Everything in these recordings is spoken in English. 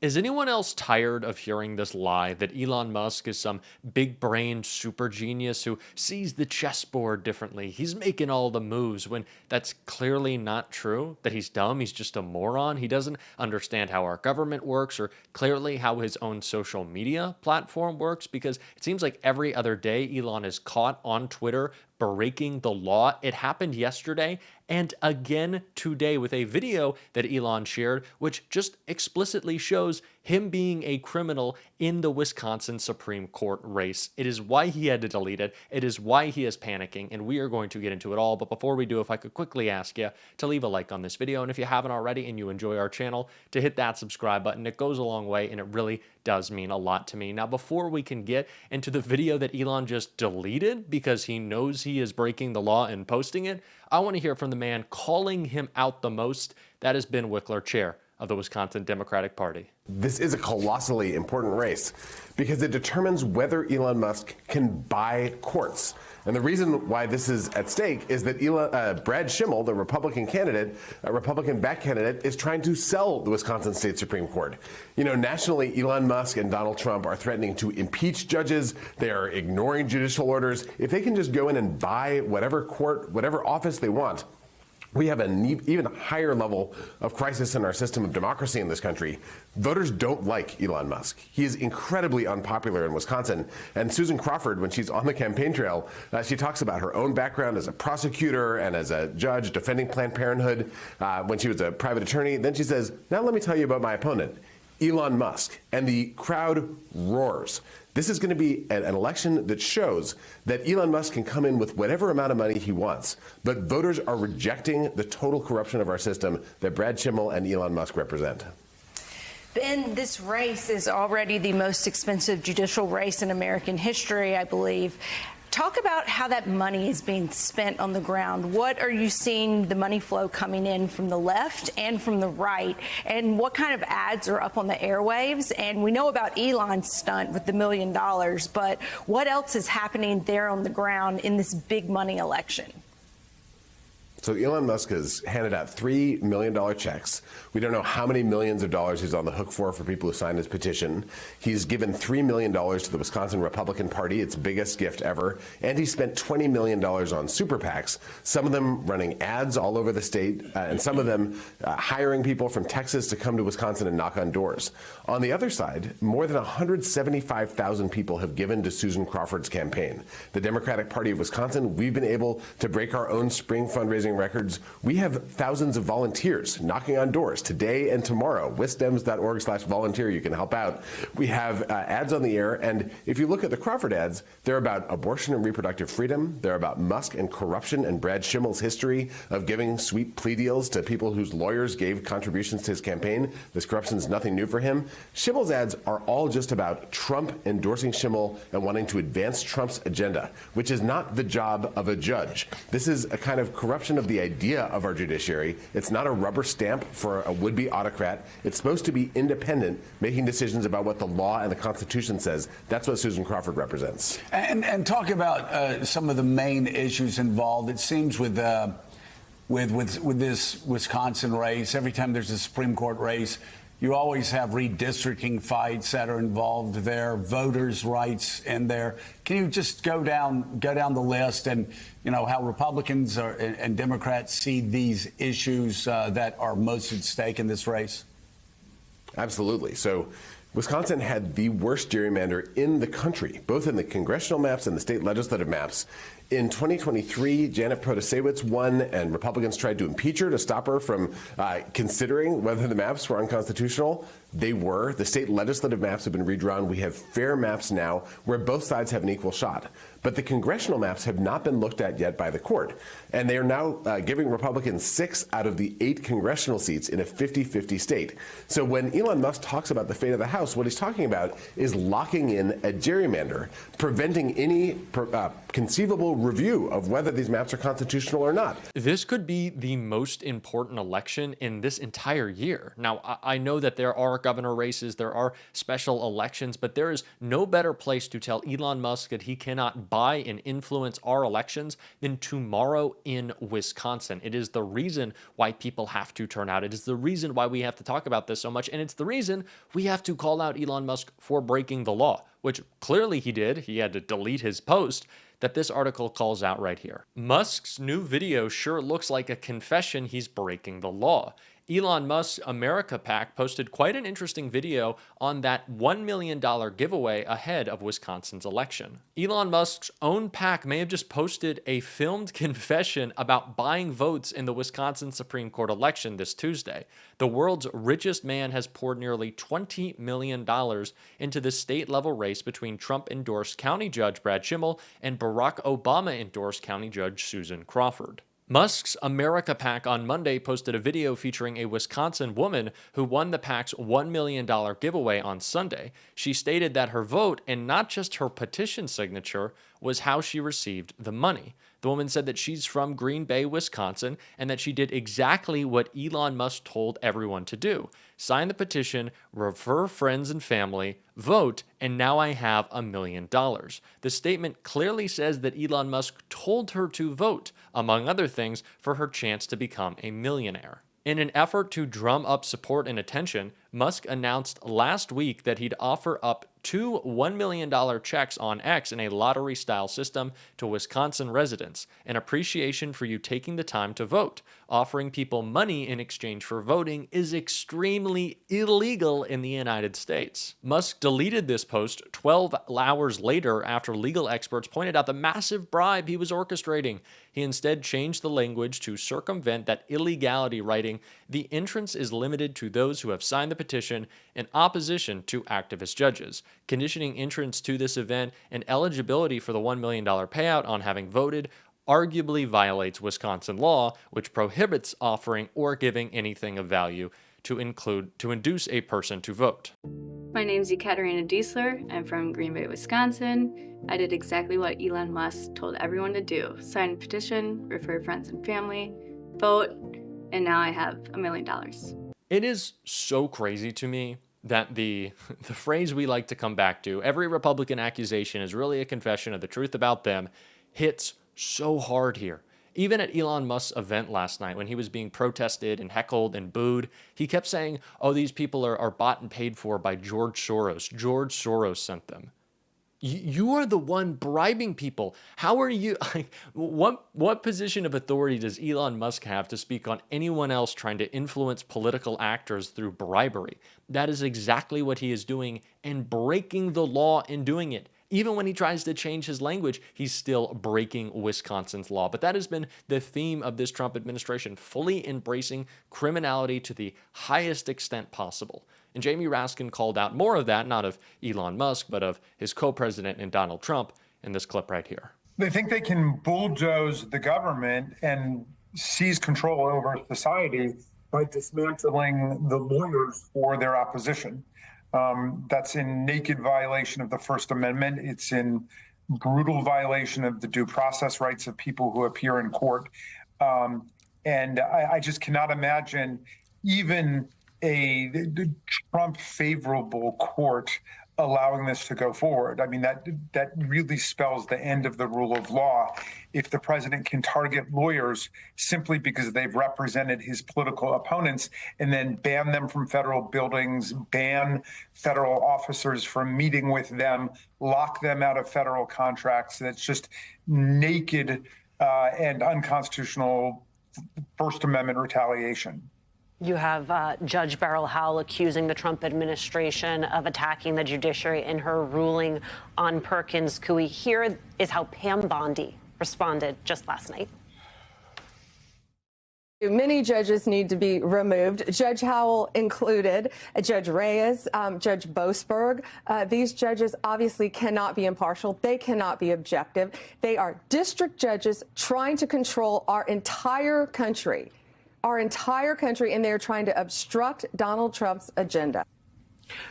Is anyone else tired of hearing this lie that Elon Musk is some big brained super genius who sees the chessboard differently? He's making all the moves when that's clearly not true, that he's dumb, he's just a moron. He doesn't understand how our government works or clearly how his own social media platform works, because it seems like every other day Elon is caught on Twitter breaking the law. It happened yesterday and again today with a video that Elon shared, which just explicitly shows him being a criminal in the Wisconsin Supreme Court race. It is why he had to delete it. It is why he is panicking, and we are going to get into it all. But before we do, if I could quickly ask you to leave a like on this video, and if you haven't already and you enjoy our channel, to hit that subscribe button. It goes a long way, and it really does mean a lot to me. Now, before we can get into the video that Elon just deleted because he knows he is breaking the law and posting it, I want to hear from the man calling him out the most. That is Ben Wickler, chair of the Wisconsin Democratic Party. This is a colossally important race because it determines whether Elon Musk can buy courts. And the reason why this is at stake is that Brad Schimmel, the Republican candidate, a Republican-backed candidate, is trying to sell the Wisconsin State Supreme Court. You know, nationally, Elon Musk and Donald Trump are threatening to impeach judges. They are ignoring judicial orders. If they can just go in and buy whatever court, whatever office they want, we have an even higher level of crisis in our system of democracy in this country. Voters don't like Elon Musk. He is incredibly unpopular in Wisconsin. And Susan Crawford, when she's on the campaign trail, she talks about her own background as a prosecutor and as a judge defending Planned Parenthood when she was a private attorney. Then she says, now let me tell you about my opponent, Elon Musk. And the crowd roars. This is going to be an election that shows that Elon Musk can come in with whatever amount of money he wants, but voters are rejecting the total corruption of our system that Brad Schimmel and Elon Musk represent. Ben, this race is already the most expensive judicial race in American history, I believe. Talk about how that money is being spent on the ground. What are you seeing the money flow coming in from the left and from the right? And what kind of ads are up on the airwaves? And we know about Elon's stunt with the $1 million, but what else is happening there on the ground in this big money election? So Elon Musk has handed out $3 million checks. We don't know how many millions of dollars he's on the hook for people who signed his petition. He's given $3 million to the Wisconsin Republican Party, its biggest gift ever. And he spent $20 million on super PACs, some of them running ads all over the state, and some of them hiring people from Texas to come to Wisconsin and knock on doors. On the other side, more than 175,000 people have given to Susan Crawford's campaign. The Democratic Party of Wisconsin, we've been able to break our own spring fundraising records. We have thousands of volunteers knocking on doors today and tomorrow. wisdems.org/volunteer. You can help out. We have ads on the air, and if you look at the Crawford ads, they're about abortion and reproductive freedom. They're about Musk and corruption and Brad Schimmel's history of giving sweet plea deals to people whose lawyers gave contributions to his campaign. This corruption is nothing new for him. Schimmel's ads are all just about Trump endorsing Schimmel and wanting to advance Trump's agenda, which is not the job of a judge. This is a kind of corruption of the idea of our judiciary. It's not a rubber stamp for a would-be autocrat. It's supposed to be independent, making decisions about what the law and the Constitution says. That's what Susan Crawford represents. And talk about some of the main issues involved. It seems with this Wisconsin race, every time there's a Supreme Court race, you always have redistricting fights that are involved there, voters' rights in there. Can you just go down the list and, you know, how Republicans and Democrats see these issues that are most at stake in this race? Absolutely. So Wisconsin had the worst gerrymander in the country, both in the congressional maps and the state legislative maps. In 2023, Janet Protasewicz won, and Republicans tried to impeach her to stop her from considering whether the maps were unconstitutional. They were. The state legislative maps have been redrawn. We have fair maps now where both sides have an equal shot. But the congressional maps have not been looked at yet by the court. And they are now giving Republicans 6 out of the 8 congressional seats in a 50-50 state. So when Elon Musk talks about the fate of the House, what he's talking about is locking in a gerrymander, preventing any conceivable review of whether these maps are constitutional or not. This could be the most important election in this entire year. Now, I know that there are governor races, there are special elections, but there is no better place to tell Elon Musk that he cannot buy and influence our elections than tomorrow in Wisconsin. It is the reason why people have to turn out. It is the reason why we have to talk about this so much, and it's the reason we have to call out Elon Musk for breaking the law, which clearly he did. He had to delete his post that this article calls out right here. Musk's new video sure looks like a confession he's breaking the law. Elon Musk's America PAC posted quite an interesting video on that $1 million giveaway ahead of Wisconsin's election. Elon Musk's own PAC may have just posted a filmed confession about buying votes in the Wisconsin Supreme Court election this Tuesday. The world's richest man has poured nearly $20 million into the state-level race between Trump-endorsed County Judge Brad Schimmel and Barack Obama-endorsed County Judge Susan Crawford. Musk's America PAC on Monday posted a video featuring a Wisconsin woman who won the PAC's $1 million giveaway on Sunday. She stated that her vote, and not just her petition signature, was how she received the money. The woman said that she's from Green Bay, Wisconsin, and that she did exactly what Elon Musk told everyone to do. Sign the petition, refer friends and family, vote, and now I have $1 million. The statement clearly says that Elon Musk told her to vote, among other things, for her chance to become a millionaire. In an effort to drum up support and attention, Musk announced last week that he'd offer up two $1 million checks on X in a lottery-style system to Wisconsin residents, an appreciation for you taking the time to vote. Offering people money in exchange for voting is extremely illegal in the United States. Musk deleted this post 12 hours later after legal experts pointed out the massive bribe he was orchestrating. He instead changed the language to circumvent that illegality, writing, "The entrance is limited to those who have signed the petition in opposition to activist judges. Conditioning entrance to this event and eligibility for the $1 million payout on having voted arguably violates Wisconsin law, which prohibits offering or giving anything of value to induce a person to vote." My name's Ekaterina Diesler. I'm from Green Bay, Wisconsin. I did exactly what Elon Musk told everyone to do. Sign a petition, refer friends and family, vote, and now I have $1 million. It is so crazy to me that the phrase we like to come back to, every Republican accusation is really a confession of the truth about them, hits so hard here. Even at Elon Musk's event last night, when he was being protested and heckled and booed, he kept saying, oh, these people are bought and paid for by George Soros. George Soros sent them. You are the one bribing people. How are you? Like, what position of authority does Elon Musk have to speak on anyone else trying to influence political actors through bribery? That is exactly what he is doing and breaking the law in doing it. Even when he tries to change his language, he's still breaking Wisconsin's law. But that has been the theme of this Trump administration, fully embracing criminality to the highest extent possible. And Jamie Raskin called out more of that, not of Elon Musk, but of his co-president and Donald Trump in this clip right here. They think they can bulldoze the government and seize control over society by dismantling the lawyers for their opposition. That's in naked violation of the First Amendment. It's in brutal violation of the due process rights of people who appear in court. And I just cannot imagine even a Trump favorable court allowing this to go forward. I mean, that really spells the end of the rule of law. If the president can target lawyers simply because they've represented his political opponents and then ban them from federal buildings, ban federal officers from meeting with them, lock them out of federal contracts, that's just naked and unconstitutional First Amendment retaliation. You have Judge Beryl Howell accusing the Trump administration of attacking the judiciary in her ruling on Perkins Coie. Here is how Pam Bondi responded just last night. Many judges need to be removed, Judge Howell included, Judge Reyes, Judge Boasberg. These judges obviously cannot be impartial. They cannot be objective. They are district judges trying to control our entire country, and they're trying to obstruct Donald Trump's agenda.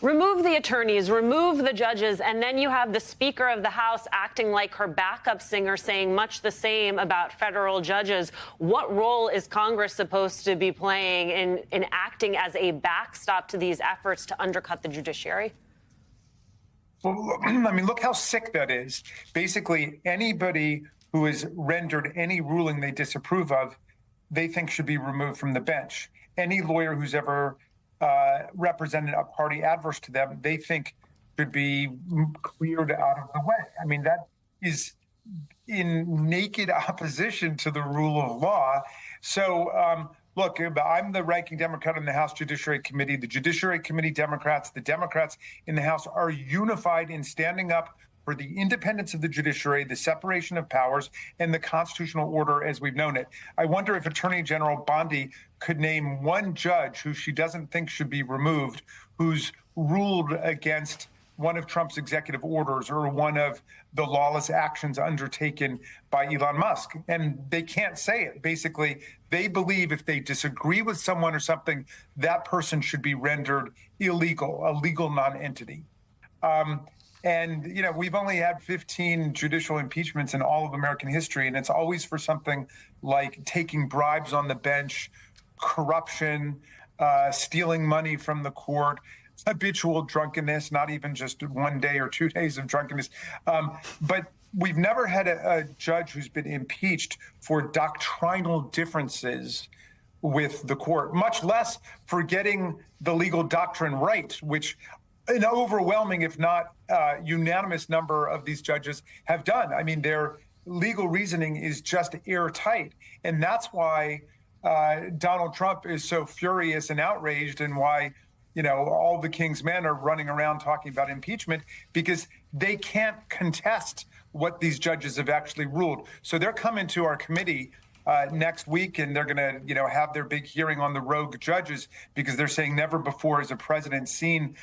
Remove the attorneys, remove the judges, and then you have the Speaker of the House acting like her backup singer, saying much the same about federal judges. What role is Congress supposed to be playing in acting as a backstop to these efforts to undercut the judiciary? Well, I mean, look how sick that is. Basically, anybody who has rendered any ruling they disapprove of, they think should be removed from the bench. Any lawyer who's ever represented a party adverse to them, they think should be cleared out of the way. I mean, that is in naked opposition to the rule of law. So, look, I'm the ranking Democrat in the House Judiciary Committee. The Judiciary Committee Democrats, the Democrats in the House are unified in standing up for the independence of the judiciary, the separation of powers, and the constitutional order as we've known it. I wonder if Attorney General Bondi could name one judge who she doesn't think should be removed, who's ruled against one of Trump's executive orders or one of the lawless actions undertaken by Elon Musk. And they can't say it. Basically, they believe if they disagree with someone or something, that person should be rendered illegal, a legal non-entity. And, you know, we've only had 15 judicial impeachments in all of American history, and it's always for something like taking bribes on the bench, corruption, stealing money from the court, habitual drunkenness, not even just 1 day or 2 days of drunkenness. But we've never had a judge who's been impeached for doctrinal differences with the court, much less for getting the legal doctrine right, which an overwhelming, if not unanimous number of these judges have done. I mean, their legal reasoning is just airtight. And that's why Donald Trump is so furious and outraged, and why, you know, all the king's men are running around talking about impeachment, because they can't contest what these judges have actually ruled. So they're coming to our committee next week, and they're going to, you know, have their big hearing on the rogue judges, because they're saying never before has a president seen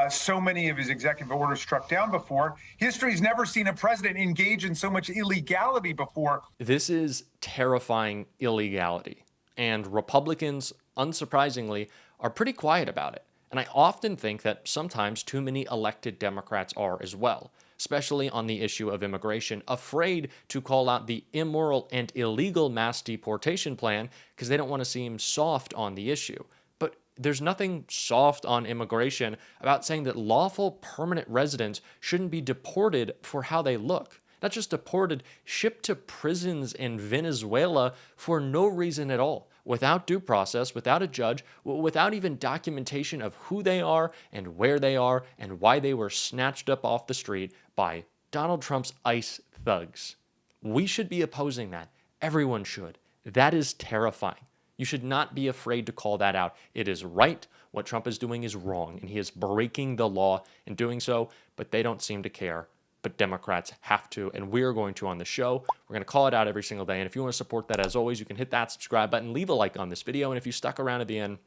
so many of his executive orders struck down before. History's never seen a president engage in so much illegality before. This is terrifying illegality, and Republicans, unsurprisingly, are pretty quiet about it. And I often think that sometimes too many elected Democrats are as well, especially on the issue of immigration, afraid to call out the immoral and illegal mass deportation plan because they don't want to seem soft on the issue. But there's nothing soft on immigration about saying that lawful permanent residents shouldn't be deported for how they look. Not just deported, shipped to prisons in Venezuela for no reason at all, without due process, without a judge, without even documentation of who they are and where they are and why they were snatched up off the street by Donald Trump's ICE thugs. We should be opposing that. Everyone should. That is terrifying. You should not be afraid to call that out. It is right. What Trump is doing is wrong, and he is breaking the law in doing so, but they don't seem to care. But Democrats have to, and we're going to on the show. We're going to call it out every single day, and if you want to support that, as always, you can hit that subscribe button, leave a like on this video, and if you stuck around at the end,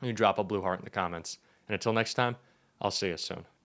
you can drop a blue heart in the comments. And until next time, I'll see you soon.